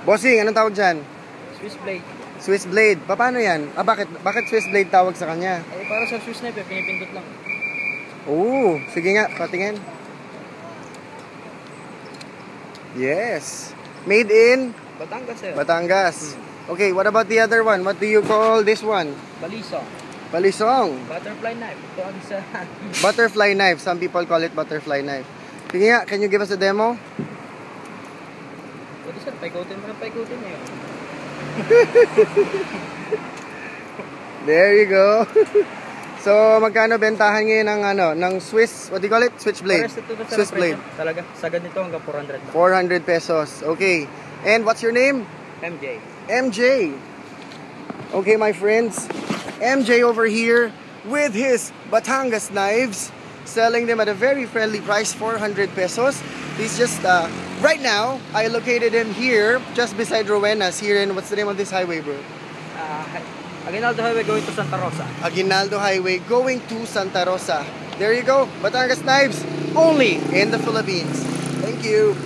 Bossing, anong tawag dyan? Swiss blade. Swiss blade. Paano yan? Bakit Swiss blade tawag sa kanya? Eh, para sa Swiss knife, pinipindot lang. Oo, sige nga, patingin. Yes. Made in? Batangas, sir. Batangas. Okay, what about the other one? What do you call this one? Balisong. Balisong. Butterfly knife. Ito ang sa... Butterfly knife. Some people call it butterfly knife. Sige nga, can you give us a demo? Pwede sir, paikutin mo na paikutin niya yun. There you go. So, magkano bentahan ngayon ng ng Swiss, what do you call it? Switch blade. Swiss blade. Talaga, sagad nito hanggang 400 lang. 400 pesos. Okay. And what's your name? MJ. MJ. Okay, my friends. MJ over here with his Batangas knives, selling them at a very friendly price, 400 pesos. He's just, right now, I located him here, just beside Rowena's, here in, what's the name of this highway, bro? Aguinaldo Highway going to Santa Rosa. Aguinaldo Highway going to Santa Rosa. There you go, Batangas knives, only in the Philippines. Thank you.